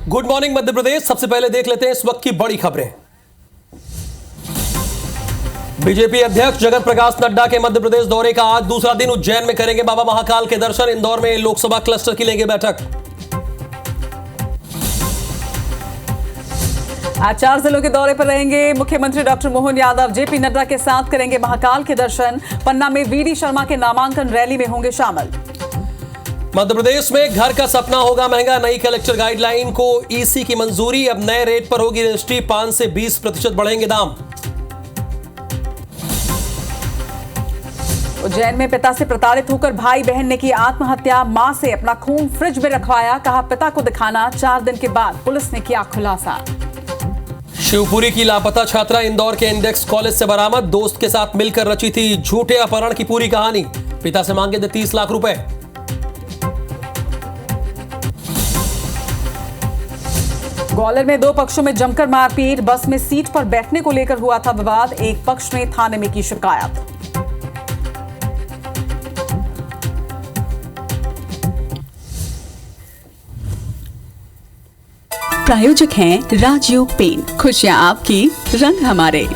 Good morning Madhya Pradesh. सबसे पहले देख लेते हैं इस वक्त की बड़ी खबरें। बीजेपी अध्यक्ष जगत प्रकाश नड्डा के मध्य प्रदेश दौरे का आज दूसरा दिन। उज्जैन में करेंगे बाबा महाकाल के दर्शन। इंदौर में लोकसभा क्लस्टर की लेंगे बैठक। आज 4 जिलों के दौरे पर रहेंगे मुख्यमंत्री डॉक्टर मोहन यादव। जेपी नड्डा के साथ करेंगे महाकाल के दर्शन। पन्ना में वीडी शर्मा के नामांकन रैली में होंगे शामिल। मध्य प्रदेश में घर का सपना होगा महंगा। नई कलेक्टर गाइडलाइन को ईसी की मंजूरी। अब नए रेट पर होगी रजिस्ट्री। 5 से 20% बढ़ेंगे दाम। उज्जैन में पिता से प्रताड़ित होकर भाई बहन ने की आत्महत्या। मां से अपना खून फ्रिज में रखवाया, कहा पिता को दिखाना। 4 दिन के बाद पुलिस ने किया खुलासा। शिवपुरी की लापता छात्रा इंदौर के इंडेक्स कॉलेज से बरामद। दोस्त के साथ मिलकर रची थी झूठे अपहरण की पूरी कहानी। पिता से मांगे थे 30 लाख रुपए। ग्वालियर में 2 पक्षों में जमकर मारपीट। बस में सीट पर बैठने को लेकर हुआ था विवाद। एक पक्ष ने थाने में की शिकायत। प्रायोजक हैं राजयोग पेंट। खुशियां आपकी, रंग हमारे।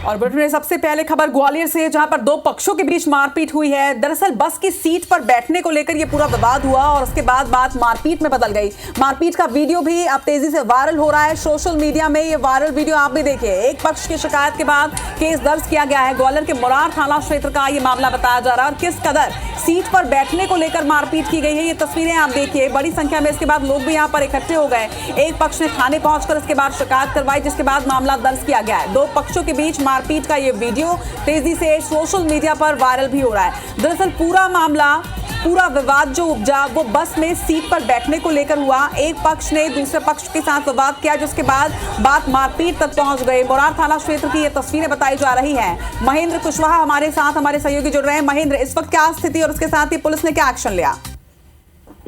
और बुलेटिन में सबसे पहले खबर ग्वालियर से, जहां पर 2 पक्षों के बीच मारपीट हुई है। दरअसल बस की सीट पर बैठने को लेकर यह पूरा विवाद हुआ और उसके बाद बात मारपीट में बदल गई। मारपीट का वीडियो भी अब तेजी से वायरल हो रहा है सोशल मीडिया में। ये वायरल वीडियो आप भी देखिए। एक पक्ष की शिकायत के बाद केस दर्ज किया गया है। ग्वालियर के मुरार थाना क्षेत्र का यह मामला बताया जा रहा है और किस कदर सीट पर बैठने को लेकर मारपीट की गई है ये तस्वीरें आप देखिए। बड़ी संख्या में इसके बाद लोग भी यहाँ पर इकट्ठे हो गए। एक पक्ष ने थाने पहुंचकर इसके बाद शिकायत करवाई, जिसके बाद मामला दर्ज किया गया है। 2 पक्षों के बीच मारपीट का ये वीडियो तेजी से सोशल मीडिया पर वायरल भी हो रहा है। दरअसल पूरा विवाद जो उपजा वो बस में सीट पर बैठने को लेकर हुआ। एक पक्ष ने दूसरे पक्ष के साथ विवाद किया, जिसके बाद बात मारपीट तक पहुंच गई। मुरार थाना क्षेत्र की ये तस्वीरें बताई जा रही हैं। महेंद्र कुशवाहा हमारे साथ, हमारे सहयोगी जुड़ रहे हैं। महेंद्र, इस वक्त क्या स्थिति और उसके साथ ही पुलिस ने क्या एक्शन लिया?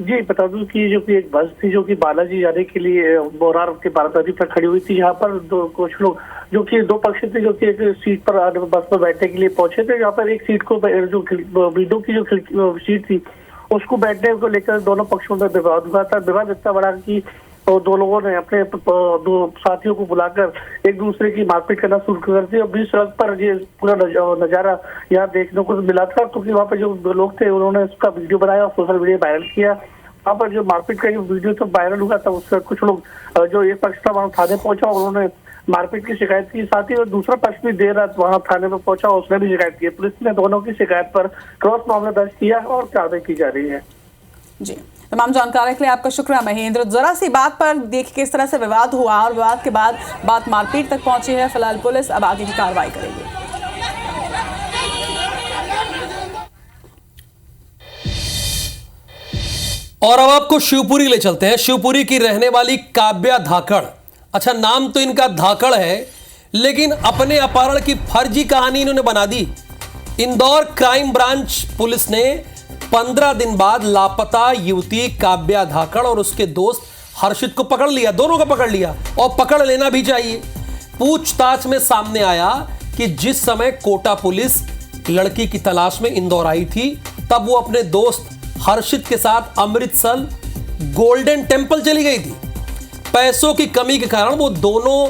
जी बता दूं कि जो कि एक बस थी जो कि बालाजी जाने के लिए बोरार के बारादरी पर खड़ी हुई थी। यहाँ पर कुछ लोग जो कि 2 पक्ष थे जो कि एक सीट पर बस पर बैठने के लिए पहुंचे थे। यहाँ पर एक सीट को जो विंडो की जो सीट थी उसको बैठने को लेकर दोनों पक्षों में विवाद हुआ था। विवाद इतना बड़ा कि 2 लोगों ने अपने 2 साथियों को बुलाकर एक दूसरे की मारपीट करना शुरू कर दी। और बीच सड़क पर ये पूरा नजारा यहाँ देखने को मिला था, क्योंकि वहाँ पर जो लोग थे उन्होंने उसका वीडियो बनाया और सोशल मीडिया वायरल किया। वहाँ पर जो मारपीट का वीडियो तो वायरल हुआ था, उससे कुछ लोग जो एक पक्ष था वहाँ थाने पहुंचा, उन्होंने मारपीट की शिकायत की। साथ ही और दूसरा पक्ष भी देर रात वहाँ थाने में पहुंचा, उसने भी शिकायत की। पुलिस ने दोनों की शिकायत पर क्रॉस मामला दर्ज किया और कार्रवाई की जा रही है। जी, तमाम जानकारी के लिए आपका शुक्रिया महेंद्र। जरा सी बात पर देखिए किस तरह से विवाद हुआ और विवाद के बाद बात मारपीट तक पहुंची है। फिलहाल पुलिस अब आगे की कार्रवाई करेगी। और अब आपको शिवपुरी ले चलते हैं। शिवपुरी की रहने वाली काव्या धाकड़, अच्छा नाम तो इनका धाकड़ है, लेकिन अपने अपहरण की फर्जी कहानी इन्होंने बना दी। इंदौर क्राइम ब्रांच पुलिस ने 15 दिन बाद लापता युवती काव्या धाकड़ और उसके दोस्त हर्षित को पकड़ लिया। दोनों को पकड़ लिया और पकड़ लेना भी चाहिए। पूछताछ में सामने आया कि जिस समय कोटा पुलिस लड़की की तलाश में इंदौर आई थी, तब वो अपने दोस्त हर्षित के साथ अमृतसर गोल्डन टेंपल चली गई थी। पैसों की कमी के कारण वो दोनों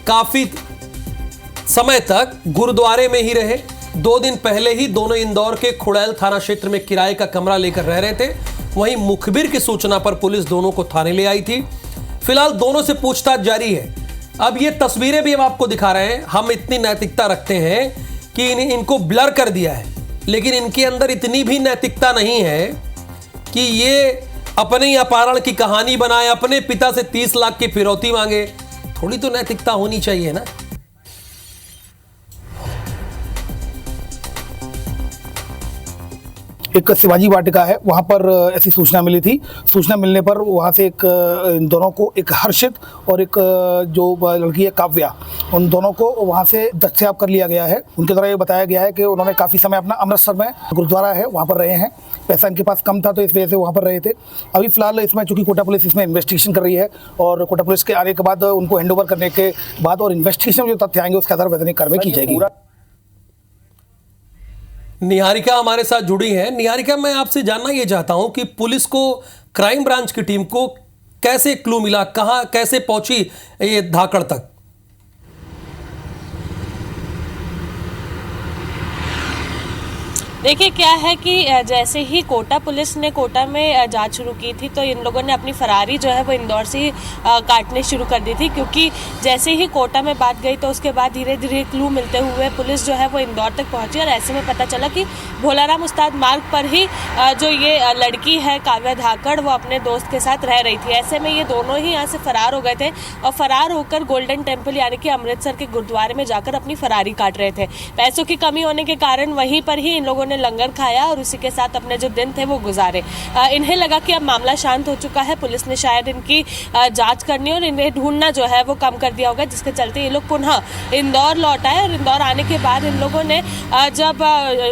काफी समय तक गुरुद्वारे में ही रहे। 2 दिन पहले ही दोनों इंदौर के खुड़ैल थाना क्षेत्र में किराए का कमरा लेकर रह रहे थे। वहीं मुखबिर की सूचना पर पुलिस दोनों को थाने ले आई थी। फिलहाल दोनों से पूछताछ जारी है। अब ये तस्वीरें भी हम आपको दिखा रहे हैं। हम इतनी नैतिकता रखते हैं कि इनको ब्लर कर दिया है, लेकिन इनके अंदर इतनी भी नैतिकता नहीं है कि ये अपने ही अपहरण की कहानी बनाए, अपने पिता से 30 लाख की फिरौती मांगे। थोड़ी तो नैतिकता होनी चाहिए ना। एक शिवाजी वाटिका है, वहाँ पर ऐसी सूचना मिली थी। सूचना मिलने पर वहाँ से इन दोनों को, एक हर्षित और एक जो लड़की है काव्या, उन दोनों को वहाँ से दस्तयाब कर लिया गया है। उनके द्वारा ये बताया गया है कि उन्होंने काफ़ी समय अपना अमृतसर में गुरुद्वारा है वहाँ पर रहे हैं। पैसा इनके पास कम था तो इस वजह से वहाँ पर रहे थे। अभी फिलहाल इसमें चूँकि कोटा पुलिस इसमें इन्वेस्टिगेशन कर रही है और कोटा पुलिस के आने के बाद उनको हैंडओवर करने के बाद और इन्वेस्टिगेशन में जो तथ्य आएंगे उसके आधार पर वैधानिक कार्रवाई की जाएगी। निहारिका हमारे साथ जुड़ी हैं। निहारिका, मैं आपसे जानना ये चाहता हूं कि पुलिस को, क्राइम ब्रांच की टीम को कैसे क्लू मिला, कहां कैसे पहुंची ये धाकड़ तक? देखिए क्या है कि जैसे ही कोटा पुलिस ने कोटा में जांच शुरू की थी तो इन लोगों ने अपनी फरारी जो है वो इंदौर से ही काटने शुरू कर दी थी, क्योंकि जैसे ही कोटा में बात गई तो उसके बाद धीरे धीरे क्लू मिलते हुए पुलिस जो है वो इंदौर तक पहुंची और ऐसे में पता चला कि भोलाराम उस्ताद मार्ग पर ही जो ये लड़की है काव्या धाकड़ वो अपने दोस्त के साथ रह रही थी। ऐसे में ये दोनों ही यहाँ से फरार हो गए थे और फरार होकर गोल्डन टेम्पल यानी कि अमृतसर के गुरुद्वारे में जाकर अपनी फरारी काट रहे थे। पैसों की कमी होने के कारण वहीं पर ही इन लोगों ने लंगर खाया और उसी के साथ अपने जो दिन थे वो गुजारे। इन्हें लगा कि अब मामला शांत हो चुका है, पुलिस ने शायद इनकी जांच करनी और इन्हें ढूंढना जो है वो कम कर दिया होगा, जिसके चलते ये लोग पुनः इंदौर लौट आए। और इंदौर आने के बाद इन लोगों ने जब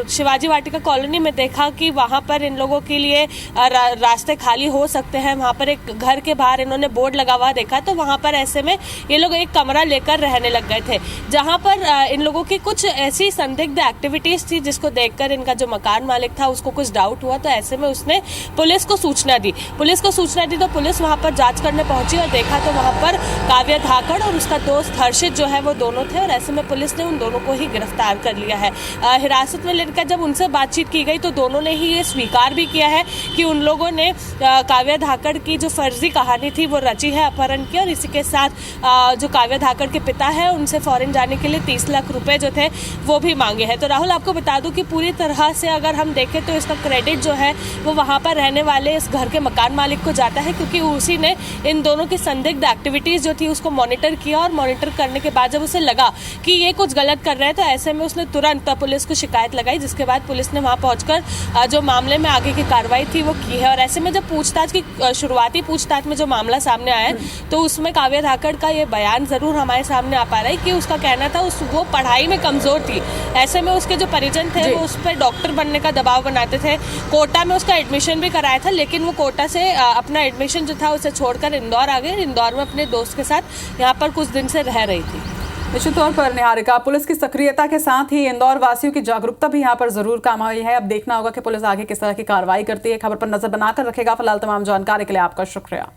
शिवाजी वाटिका कॉलोनी में देखा कि वहाँ पर इन लोगों के लिए रास्ते खाली हो सकते हैं, वहाँ पर एक घर के बाहर इन्होंने बोर्ड लगा हुआ देखा, तो वहाँ पर ऐसे में ये लोग एक कमरा लेकर रहने लग गए थे, जहाँ पर इन लोगों की कुछ ऐसी संदिग्ध एक्टिविटीज थी जिसको देखकर इनका जो मकान मालिक था उसको कुछ डाउट हुआ। तो ऐसे में उसने पुलिस को सूचना दी तो पुलिस वहां पर जांच करने पहुंची और देखा तो वहां पर काव्या धाकड़ और उसका दोस्त हर्षित जो है वो दोनों थे और ऐसे में पुलिस ने उन दोनों को ही गिरफ्तार कर लिया है। हिरासत में लेकर जब उनसे बातचीत की गई तो दोनों ने ही ये स्वीकार भी किया है कि उन लोगों ने काव्या धाकड़ की जो फर्जी कहानी थी वो रची है अपहरण की, और इसी के साथ जो काव्या धाकड़ के पिता है उनसे फॉरेन जाने के लिए 30 लाख रुपए जो थे वो भी मांगे हैं। तो राहुल, आपको बता दूं कि पूरी तरह से अगर हम देखें तो इसका क्रेडिट जो है वो वहाँ पर रहने वाले इस घर के मकान मालिक को जाता है, क्योंकि उसी ने इन दोनों की संदिग्ध एक्टिविटीज जो थी उसको मॉनिटर किया और मॉनिटर करने के बाद जब उसे लगा कि ये कुछ गलत कर रहे हैं तो ऐसे में उसने तुरंत पुलिस को शिकायत लगाई, जिसके बाद पुलिस ने वहाँ पहुंचकर जो मामले में आगे की कार्रवाई थी वो की है। और ऐसे में जब पूछताछ की शुरुआती पूछताछ में जो मामला सामने आया तो उसमें काव्या धाकड़ का ये बयान जरूर हमारे सामने आ पा रहा है कि उसका कहना था वो पढ़ाई में कमजोर थी। ऐसे में उसके जो परिजन थे वो उस पर डॉक्टर बनने का दबाव बनाते थे। कोटा में उसका एडमिशन भी कराया था, लेकिन वो कोटा से अपना एडमिशन जो था उसे छोड़कर इंदौर आ गए। इंदौर में अपने दोस्त के साथ यहाँ पर कुछ दिन से रह रही थी। निश्चित तौर पर निहारिका, पुलिस की सक्रियता के साथ ही इंदौर वासियों की जागरूकता भी यहाँ पर जरूर काम आई है। अब देखना होगा कि पुलिस आगे किस तरह की कार्रवाई करती है। खबर पर नजर बनाकर रखेगा। फिलहाल तमाम जानकारी के लिए आपका शुक्रिया।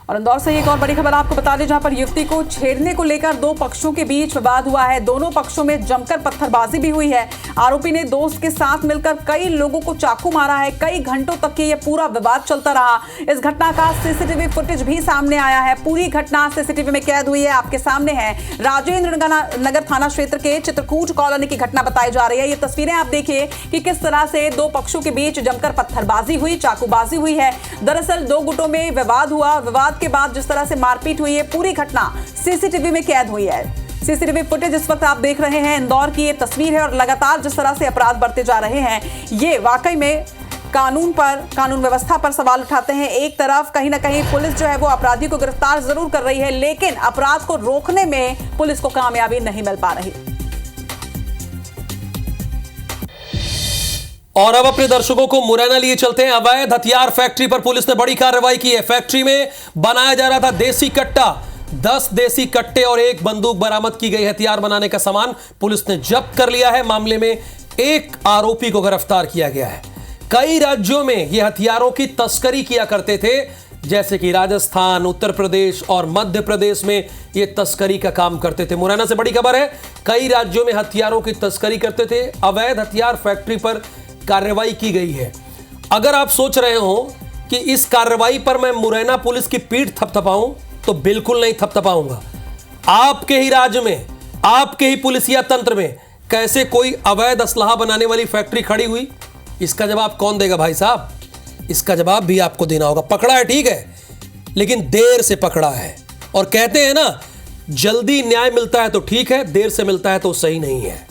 और इंदौर से एक और बड़ी खबर आपको बता दें, जहां पर युवती को छेड़ने को लेकर दो पक्षों के बीच विवाद हुआ है। दोनों पक्षों में जमकर पत्थरबाजी भी हुई है। आरोपी ने दोस्त के साथ मिलकर कई लोगों को चाकू मारा है। कई घंटों तक ये पूरा विवाद चलता रहा। इस घटना का सीसीटीवी फुटेज भी सामने आया है। पूरी घटना सीसीटीवी में कैद हुई है। आपके सामने है राजेंद्र नगर थाना क्षेत्र के चित्रकूट कॉलोनी की घटना बताई जा रही है। ये तस्वीरें आप देखिए कि किस तरह से दो पक्षों के बीच जमकर पत्थरबाजी हुई, चाकूबाजी हुई है। दरअसल दो गुटों में विवाद हुआ। विवाद के बाद जिस तरह से मारपीट हुई है, पूरी घटना सीसीटीवी में कैद हुई है। सीसीटीवी फुटेज इस वक्त आप देख रहे हैं। इंदौर की ये तस्वीर है और लगातार जिस तरह से अपराध बढ़ते जा रहे हैं, ये वाकई में कानून व्यवस्था पर सवाल उठाते हैं। एक तरफ कहीं ना कहीं पुलिस जो है वो अपराधी को गिरफ्तार जरूर कर रही है, लेकिन अपराध को रोकने में पुलिस को कामयाबी नहीं मिल पा रही। और अब अपने दर्शकों को मुरैना लिए चलते हैं। अवैध हथियार फैक्ट्री पर पुलिस ने बड़ी कार्रवाई की है। फैक्ट्री में बनाया जा रहा था देसी कट्टा। 10 देसी कट्टे और 1 बंदूक बरामद की गई। हथियार बनाने का सामान पुलिस ने जब्त कर लिया है। मामले में एक आरोपी को गिरफ्तार किया गया है। कई राज्यों में ये हथियारों की तस्करी किया करते थे, जैसे कि राजस्थान, उत्तर प्रदेश और मध्य प्रदेश में ये तस्करी का काम करते थे। मुरैना से बड़ी खबर है, कई राज्यों में हथियारों की तस्करी करते थे। अवैध हथियार फैक्ट्री पर कार्रवाई की गई है। अगर आप सोच रहे हो कि इस कार्रवाई पर मैं मुरैना पुलिस की पीठ थपथपाऊं, तो बिल्कुल नहीं थपथपाऊंगा। आपके ही राज्य में, आपके ही पुलिसिया तंत्र में कैसे कोई अवैध असलाहा बनाने वाली फैक्ट्री खड़ी हुई, इसका जवाब कौन देगा भाई साहब? इसका जवाब भी आपको देना होगा। पकड़ा है ठीक है, लेकिन देर से पकड़ा है। और कहते हैं ना, जल्दी न्याय मिलता है तो ठीक है, देर से मिलता है तो सही नहीं है।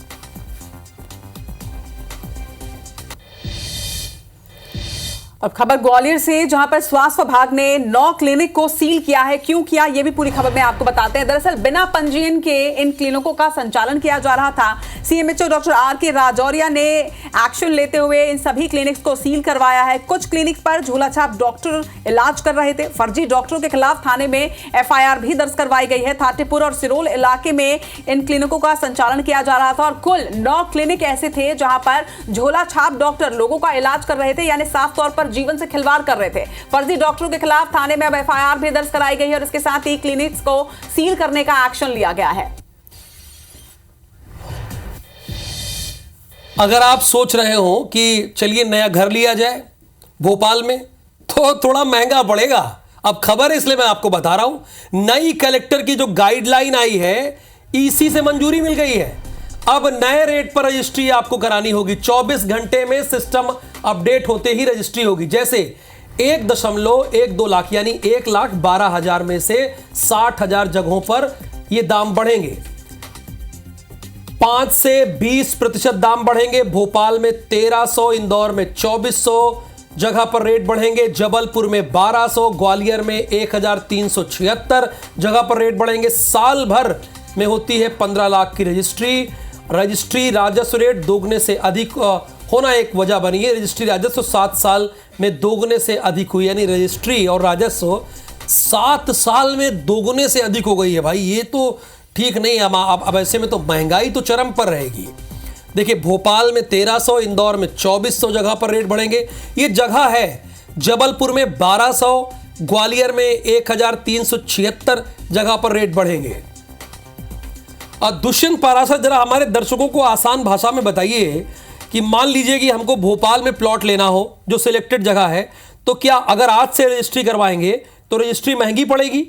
अब खबर ग्वालियर से, जहां पर स्वास्थ्य विभाग ने 9 क्लिनिक को सील किया है। क्यों किया, यह भी पूरी खबर में आपको बताते हैं। दरअसल बिना पंजीयन के इन क्लिनिकों का संचालन किया जा रहा था। CMHO doctor R K. राजौरिया ने एक्शन लेते हुए इन सभी क्लिनिक्स को सील करवाया है। कुछ क्लिनिक्स पर झोलाछाप डॉक्टर इलाज कर रहे थे। फर्जी डॉक्टरों के खिलाफ थाने में एफआईआर भी दर्ज करवाई गई है। थाटेपुर और सिरोल इलाके में इन क्लिनिकों का संचालन किया जा रहा था और कुल 9 क्लिनिक ऐसे थे जहां पर झोलाछाप डॉक्टर लोगों का इलाज कर रहे थे, यानी साफ तौर पर जीवन से खिलवाड़ कर रहे थे। फर्जी डॉक्टरों के खिलाफ थाने में अब एफआईआर भी दर्ज कराई गई है और इसके साथ ही क्लिनिक्स को सील करने का एक्शन लिया गया है। अगर आप सोच रहे हो कि चलिए नया घर लिया जाए भोपाल में, तो थोड़ा महंगा पड़ेगा। अब खबर है इसलिए मैं आपको बता रहा हूं, नई कलेक्टर की जो गाइडलाइन आई है ईसी से मंजूरी मिल गई है। अब नए रेट पर रजिस्ट्री आपको करानी होगी। 24 घंटे में सिस्टम अपडेट होते ही रजिस्ट्री होगी। जैसे 1.12 लाख यानी 1,12,000 में से 60,000 जगहों पर यह दाम बढ़ेंगे। 5 से 20% दाम बढ़ेंगे। भोपाल में 1300, इंदौर में 2400 जगह पर रेट बढ़ेंगे। जबलपुर में 1200, ग्वालियर में 1376 जगह पर रेट बढ़ेंगे। साल भर में होती है 15 लाख की रजिस्ट्री राजस्व रेट दोगुने से अधिक होना एक वजह बनी है। रजिस्ट्री राजस्व 7 साल में दोगुने से अधिक हुई, यानी रजिस्ट्री और राजस्व 7 साल में दोगुने से अधिक हो गई है। भाई ये तो ठीक नहीं है। अब ऐसे में तो महंगाई तो चरम पर रहेगी। देखिए भोपाल में 1300, इंदौर में 2400 जगह पर रेट बढ़ेंगे। ये जगह है। जबलपुर में 1200, ग्वालियर में 1376 जगह पर रेट बढ़ेंगे। दुष्यंत पाराशर, जरा हमारे दर्शकों को आसान भाषा में बताइए कि मान लीजिए कि हमको भोपाल में प्लॉट लेना हो जो सिलेक्टेड जगह है, तो क्या अगर आज से रजिस्ट्री करवाएंगे तो रजिस्ट्री महंगी पड़ेगी?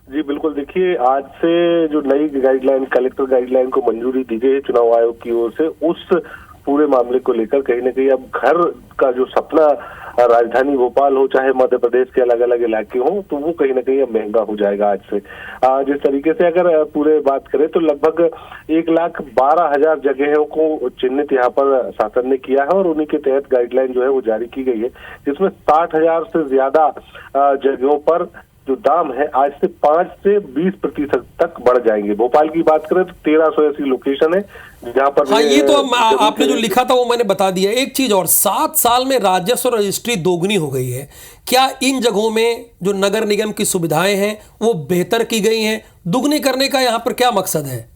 जी बिल्कुल। देखिए आज से जो नई गाइडलाइन, कलेक्टर गाइडलाइन को मंजूरी दी गई है चुनाव आयोग की ओर से, उस पूरे मामले को लेकर कहीं ना कहीं अब घर का जो सपना राजधानी भोपाल हो चाहे मध्य प्रदेश के अलग अलग इलाके हो, तो वो कहीं ना कहीं अब महंगा हो जाएगा आज से। जिस तरीके से अगर पूरे बात करें तो लगभग 1,12,000 जगहों को चिन्हित यहाँ पर शासन ने किया है और उन्हीं के तहत गाइडलाइन जो है वो जारी की गई है, जिसमें 60,000 से ज्यादा जगहों पर जो दाम है आज से 5 से 20% तक बढ़ जाएंगे। भोपाल की बात करें तो 1300 ऐसी लोकेशन है जहां पर हाँ, ये तो आपने जो लिखा था वो मैंने बता दिया। एक चीज और, 7 साल में राजस्व रजिस्ट्री दोगुनी हो गई है। क्या इन जगहों में जो नगर निगम की सुविधाएं हैं वो बेहतर की गई हैं? दुगनी करने का यहाँ पर क्या मकसद है?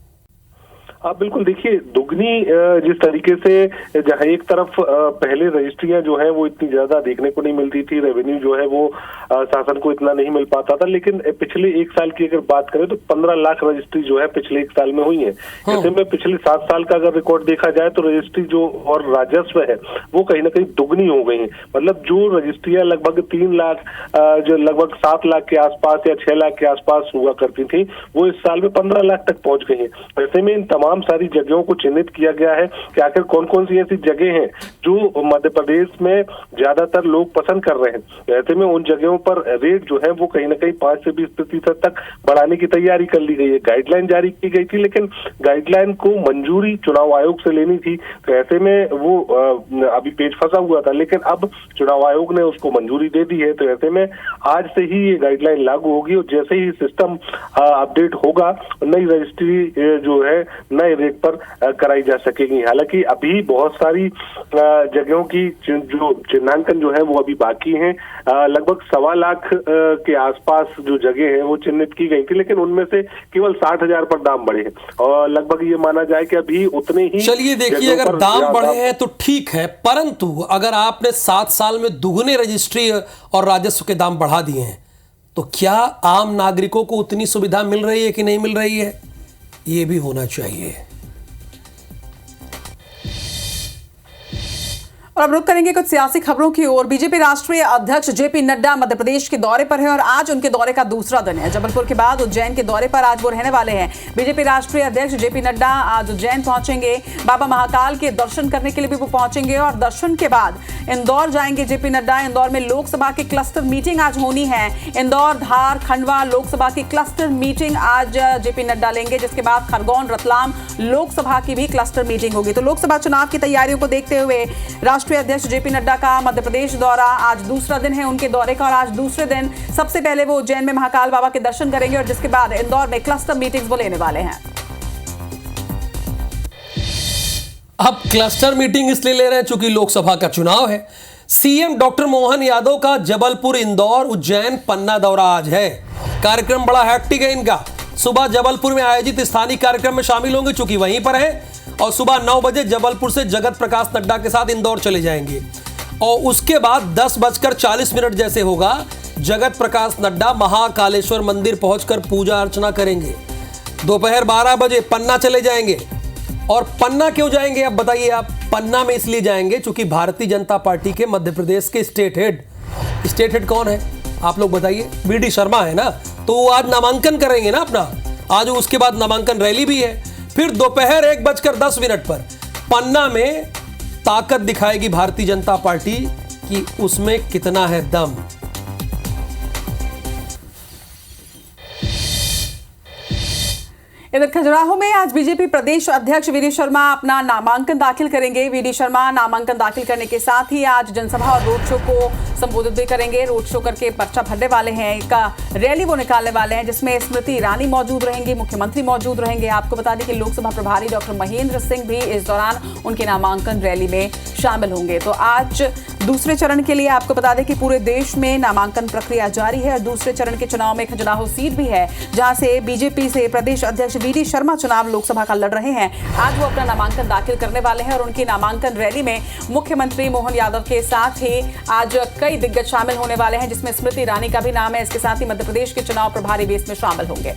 आप बिल्कुल देखिए, दुगनी जिस तरीके से जहां एक तरफ पहले रजिस्ट्रियां जो है वो इतनी ज्यादा देखने को नहीं मिलती थी, रेवेन्यू जो है वो शासन को इतना नहीं मिल पाता था, लेकिन पिछले 1 साल की अगर बात करें तो 15 लाख रजिस्ट्री जो है पिछले 1 साल में हुई है। ऐसे में पिछले 7 साल का अगर रिकॉर्ड देखा जाए तो रजिस्ट्री जो और राजस्व है वो कहीं ना कहीं दुगनी हो गई है। मतलब जो रजिस्ट्रियां लगभग 3 लाख जो लगभग 7 लाख के आसपास या 6 लाख के आसपास हुआ करती थी, वो इस साल में 15 लाख तक पहुंच गई है। ऐसे में इन तमाम सारी जगहों को चिन्हित किया गया है कि आखिर कौन कौन सी ऐसी जगह हैं जो मध्य प्रदेश में ज्यादातर लोग पसंद कर रहे हैं। ऐसे में उन जगहों पर रेट जो है वो कहीं ना कहीं 5 से 20% तक बढ़ाने की तैयारी कर ली गई है। गाइडलाइन जारी की गई थी, लेकिन गाइडलाइन को मंजूरी चुनाव आयोग से लेनी थी, तो ऐसे में वो अभी पेच फंसा हुआ था, लेकिन अब चुनाव आयोग ने उसको मंजूरी दे दी है। तो ऐसे में आज से ही ये गाइडलाइन लागू होगी और जैसे ही सिस्टम अपडेट होगा, नई रजिस्ट्री जो है नए रेट पर कराई जा सकेगी। हालांकि अभी बहुत सारी जगहों की जो चिन्हांकन जो है वो अभी बाकी हैं। लगभग 1.25 लाख के आसपास जो जगह है वो चिन्हित की गई थी, लेकिन उनमें से केवल 60,000 पर दाम बढ़े हैं और लगभग ये माना जाए कि अभी उतने ही। चलिए देखिए, अगर दाम बढ़े हैं तो ठीक है, परंतु अगर आपने 7 साल में दुगने रजिस्ट्री और राजस्व के दाम बढ़ा दिए हैं तो क्या आम नागरिकों को उतनी सुविधा मिल रही है कि नहीं मिल रही है? ये भी होना चाहिए। और अब रुक करेंगे कुछ सियासी खबरों की ओर। बीजेपी राष्ट्रीय अध्यक्ष जेपी नड्डा मध्य प्रदेश के दौरे पर है और आज उनके दौरे का दूसरा दिन है। जबलपुर के बाद उज्जैन के दौरे पर आज वो रहने वाले हैं। बीजेपी राष्ट्रीय अध्यक्ष जेपी नड्डा आज उज्जैन पहुंचेंगे। बाबा महाकाल के दर्शन करने के लिए भी वो पहुंचेंगे और दर्शन के बाद इंदौर जाएंगे जेपी नड्डा। इंदौर में लोकसभा की क्लस्टर मीटिंग आज होनी है। इंदौर, धार, खंडवा लोकसभा की क्लस्टर मीटिंग आज जेपी नड्डा लेंगे, जिसके बाद खरगोन, रतलाम लोकसभा की भी क्लस्टर मीटिंग होगी। तो लोकसभा चुनाव की तैयारियों को देखते हुए राष्ट्रीय अध्यक्ष जेपी नड्डा का मध्य प्रदेश दौरा, आज दूसरा दिन है उनके दौरे का और आज दूसरे दिन सबसे पहले वो उज्जैन में महाकाल बाबा के दर्शन करेंगे और जिसके बाद इंदौर में क्लस्टर मीटिंग्स वो लेने वाले हैं। अब क्लस्टर मीटिंग इसलिए ले रहे हैं चूंकि लोकसभा का चुनाव है। सीएम डॉक्टर मोहन यादव का जबलपुर, इंदौर, उज्जैन, पन्ना दौरा आज है। कार्यक्रम बड़ा हैक्टिक है इनका। सुबह जबलपुर में आयोजित स्थानीय कार्यक्रम में शामिल होंगे चूंकि वहीं पर हैं और सुबह 9 बजे जबलपुर से जगत प्रकाश नड्डा के साथ इंदौर चले जाएंगे और उसके बाद 10:40 जैसे होगा जगत प्रकाश नड्डा महाकालेश्वर मंदिर पहुंचकर पूजा अर्चना करेंगे। दोपहर 12 बजे पन्ना चले जाएंगे। और पन्ना क्यों जाएंगे अब बताइए आप? पन्ना में इसलिए जाएंगे क्योंकि भारतीय जनता पार्टी के मध्य प्रदेश के स्टेट हेड कौन है आप लोग बताइए? वीडी शर्मा है ना, तो वो आज नामांकन करेंगे ना अपना। आज उसके बाद नामांकन रैली भी है। फिर दोपहर 1:10 पर पन्ना में ताकत दिखाएगी भारतीय जनता पार्टी कि उसमें कितना है दम। इधर खजुराहो में आज बीजेपी प्रदेश अध्यक्ष वीडी शर्मा अपना नामांकन दाखिल करेंगे। वीडी शर्मा नामांकन दाखिल करने के साथ ही आज जनसभा और रोड शो को संबोधित भी करेंगे। रोड शो करके पर्चा भरने वाले हैं, एक रैली वो निकालने वाले हैं जिसमें स्मृति ईरानी मौजूद रहेंगी, मुख्यमंत्री मौजूद रहेंगे। आपको बता दें कि लोकसभा प्रभारी डॉक्टर महेंद्र सिंह भी इस दौरान उनके नामांकन रैली में शामिल होंगे। तो आज दूसरे चरण के लिए आपको बता दें कि पूरे देश में नामांकन प्रक्रिया जारी है और दूसरे चरण के चुनाव में खजुराहो सीट भी है जहां से बीजेपी से प्रदेश अध्यक्ष वीडी शर्मा चुनाव लोकसभा का लड़ रहे हैं। आज वो अपना नामांकन दाखिल करने वाले हैं और उनकी नामांकन रैली में मुख्यमंत्री मोहन यादव के साथ ही आज कई दिग्गज शामिल होने वाले हैं जिसमें स्मृति ईरानी का भी नाम है। इसके साथ ही मध्य प्रदेश के चुनाव प्रभारी भी इसमें शामिल होंगे।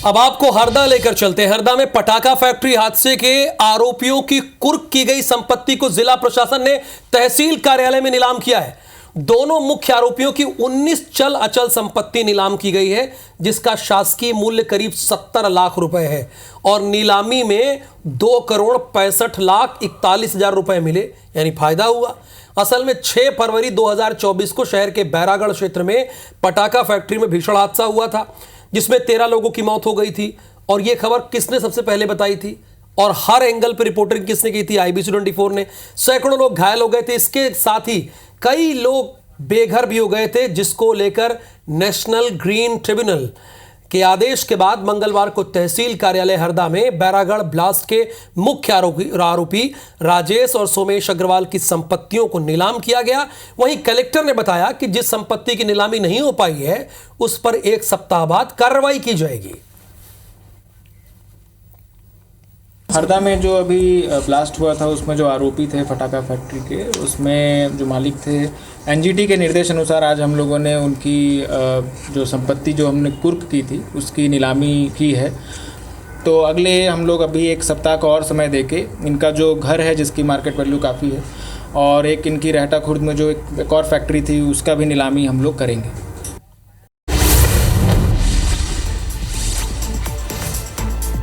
अब आपको हरदा लेकर चलते हैं। हरदा में पटाखा फैक्ट्री हादसे के आरोपियों की कुर्क की गई संपत्ति को जिला प्रशासन ने तहसील कार्यालय में नीलाम किया है। दोनों मुख्य आरोपियों की 19 चल अचल संपत्ति नीलाम की गई है जिसका शासकीय मूल्य करीब 70 लाख रुपए है और नीलामी में 2,65,41,000 रुपए मिले, यानी फायदा हुआ। असल में 6 फरवरी 2024 को शहर के बैरागढ़ क्षेत्र में पटाखा फैक्ट्री में भीषण हादसा हुआ था जिसमें 13 लोगों की मौत हो गई थी। और यह खबर किसने सबसे पहले बताई थी और हर एंगल पर रिपोर्टिंग किसने की थी? IBC 24 ने। सैकड़ों लोग घायल हो गए थे, इसके साथ ही कई लोग बेघर भी हो गए थे जिसको लेकर नेशनल ग्रीन ट्रिब्यूनल के आदेश के बाद मंगलवार को तहसील कार्यालय हरदा में बैरागढ़ ब्लास्ट के मुख्य आरोपी राजेश और सोमेश अग्रवाल की संपत्तियों को नीलाम किया गया। वहीं कलेक्टर ने बताया कि जिस संपत्ति की नीलामी नहीं हो पाई है उस पर 1 सप्ताह बाद कार्रवाई की जाएगी। हरदा में जो अभी ब्लास्ट हुआ था उसमें जो आरोपी थे पटाखा फैक्ट्री के, उसमें जो मालिक थे, एनजीटी के निर्देश अनुसार आज हम लोगों ने उनकी जो संपत्ति जो हमने कुर्क की थी उसकी नीलामी की है। तो अगले हम लोग अभी 1 सप्ताह का और समय देके इनका जो घर है जिसकी मार्केट वैल्यू काफ़ी है और एक इनकी रहटा खुर्द में जो एक और फैक्ट्री थी उसका भी नीलामी हम लोग करेंगे।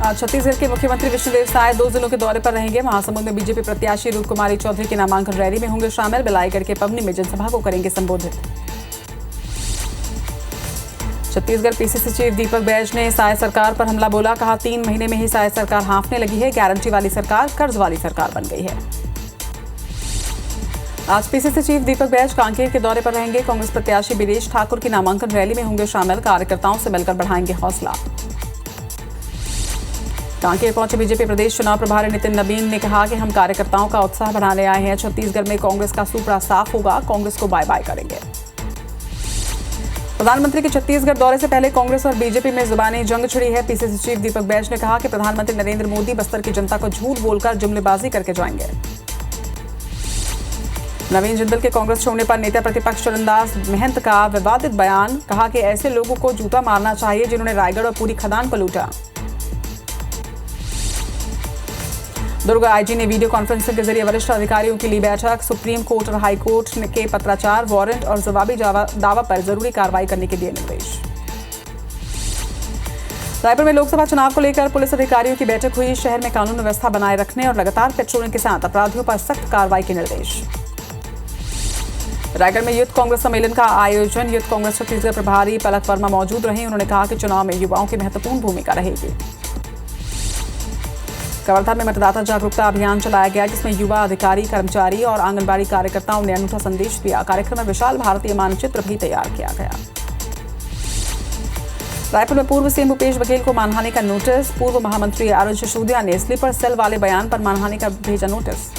आज छत्तीसगढ़ के मुख्यमंत्री विष्णुदेव साय 2 जिलों के दौरे पर रहेंगे। महासमुंद में बीजेपी प्रत्याशी रूप कुमारी चौधरी की नामांकन रैली में होंगे शामिल। बिलाईगढ़ के पवनी में जनसभा को करेंगे संबोधित। छत्तीसगढ़ पीसीसी चीफ दीपक बैज ने साय सरकार पर हमला बोला, कहा 3 महीने में ही साय सरकार हाँफने लगी है, गारंटी वाली सरकार कर्ज वाली सरकार बन गई है। आज पीसीसी चीफ दीपक बैज कांकेर के दौरे पर रहेंगे। कांग्रेस प्रत्याशी बीरेश ठाकुर की नामांकन रैली में होंगे शामिल। कार्यकर्ताओं से मिलकर बढ़ाएंगे हौसला। कांकेर पहुंचे बीजेपी प्रदेश चुनाव प्रभारी नितिन नबीन ने कहा कि हम कार्यकर्ताओं का उत्साह बढ़ाने आए हैं। छत्तीसगढ़ में कांग्रेस का सूपड़ा साफ होगा, कांग्रेस को बाय बाय करेंगे। प्रधानमंत्री के छत्तीसगढ़ दौरे से पहले कांग्रेस और बीजेपी में जुबानी जंग छिड़ी है। पीसीसी चीफ दीपक बैज ने कहा कि प्रधानमंत्री नरेंद्र मोदी बस्तर की जनता को झूठ बोलकर जुमलेबाजी करके जाएंगे। नवीन जिंदल के कांग्रेस छोड़ने पर नेता प्रतिपक्ष चरणदास महंत का विवादित बयान, कहा कि ऐसे लोगों को जूता मारना चाहिए जिन्होंने रायगढ़ और पूरी खदान को लूटा। दुर्ग आईजी ने वीडियो कॉन्फ्रेंसिंग के जरिए वरिष्ठ अधिकारियों की ली बैठक। सुप्रीम कोर्ट और हाई कोर्ट के पत्राचार, वारंट और जवाबी दावा पर जरूरी कार्रवाई करने के दिए निर्देश। रायपुर में लोकसभा चुनाव को लेकर पुलिस अधिकारियों की बैठक हुई। शहर में कानून व्यवस्था बनाए रखने और लगातार पेट्रोलिंग के साथ अपराधियों पर सख्त कार्रवाई के निर्देश। रायगढ़ में यूथ कांग्रेस सम्मेलन का आयोजन। यूथ कांग्रेस छत्तीसगढ़ प्रभारी पलक वर्मा मौजूद रही। उन्होंने कहा कि चुनाव में युवाओं की महत्वपूर्ण भूमिका रहेगी। कवर्धा में मतदाता जागरूकता अभियान चलाया गया, जिसमें युवा अधिकारी, कर्मचारी और आंगनबाड़ी कार्यकर्ताओं ने अनूठा संदेश दिया। कार्यक्रम में विशाल भारतीय मानचित्र भी तैयार किया गया। रायपुर में पूर्व सीएम भूपेश बघेल को मानहानि का नोटिस। पूर्व महामंत्री अरुण सिसोदिया ने स्लीपर सेल वाले बयान पर मानहानि का भेजा नोटिस।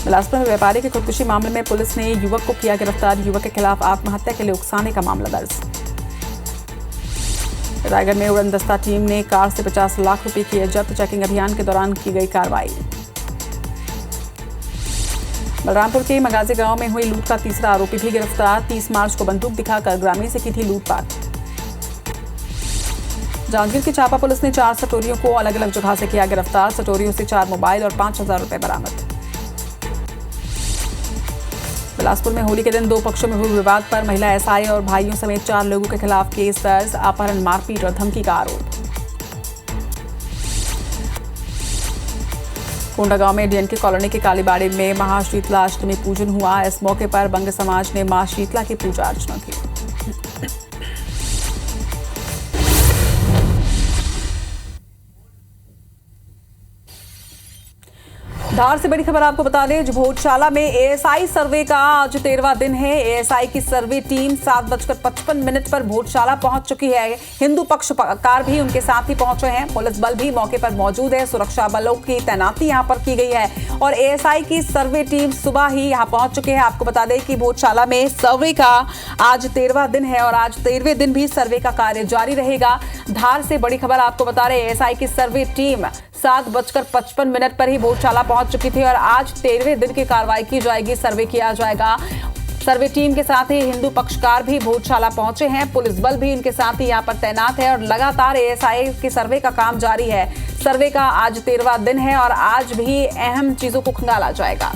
बिलासपुर में व्यापारी की खुदकुशी मामले में पुलिस ने युवक को किया गिरफ्तार। युवक के खिलाफ आत्महत्या के लिए उकसाने का मामला दर्ज। रायगढ़ में उड़नदस्ता टीम ने कार से 50 लाख रुपए किए जब्त। चेकिंग अभियान के दौरान की गई कार्रवाई। बलरामपुर के मगाजी गांव में हुई लूट का तीसरा आरोपी भी गिरफ्तार। 30 मार्च को बंदूक दिखाकर ग्रामीण से की थी लूटपाट। जांजगीर की चापा पुलिस ने 4 सटोरियों को अलग अलग जगह से किया गिरफ्तार। सटोरियों से 4 मोबाइल और 5,000 रुपए बरामद। बिलासपुर में होली के दिन 2 पक्षों में हुए विवाद पर महिला एसआई और भाइयों समेत 4 लोगों के खिलाफ केस दर्ज। अपहरण, मारपीट और धमकी का आरोप। कोंडागांव में डीएनके कॉलोनी के कालीबाड़ी में महाशीतला अष्टमी पूजन हुआ। इस मौके पर बंग समाज ने मां शीतला की पूजा अर्चना की। धार से बड़ी खबर आपको बता दें, भोजशाला में एएसआई सर्वे का आज 13वां दिन है। एएसआई की सर्वे टीम 7:55 पर भोजशाला पहुंच चुकी है। हिंदू पक्षकार भी उनके साथ ही पहुंचे हैं। पुलिस बल भी मौके पर मौजूद है। सुरक्षा बलों की तैनाती यहां पर की गई है और एएसआई की सर्वे टीम सुबह ही यहां पहुंच चुके हैं। आपको बता दें कि भोजशाला में सर्वे का आज 13वां दिन है और आज 13वें दिन भी सर्वे का कार्य जारी रहेगा। धार से बड़ी खबर आपको बता रहे, एएसआई की सर्वे टीम 7:55 पर ही भोजशाला पहुंच चुकी थी और आज 13वें दिन की कार्रवाई की जाएगी, सर्वे किया जाएगा। सर्वे टीम के साथ ही हिंदू पक्षकार भी भोजशाला पहुंचे हैं। पुलिस बल भी इनके साथ ही यहां पर तैनात है और लगातार एएसआई के सर्वे का काम जारी है। सर्वे का आज 13वां दिन है और आज भी अहम चीजों को खंगाला जाएगा।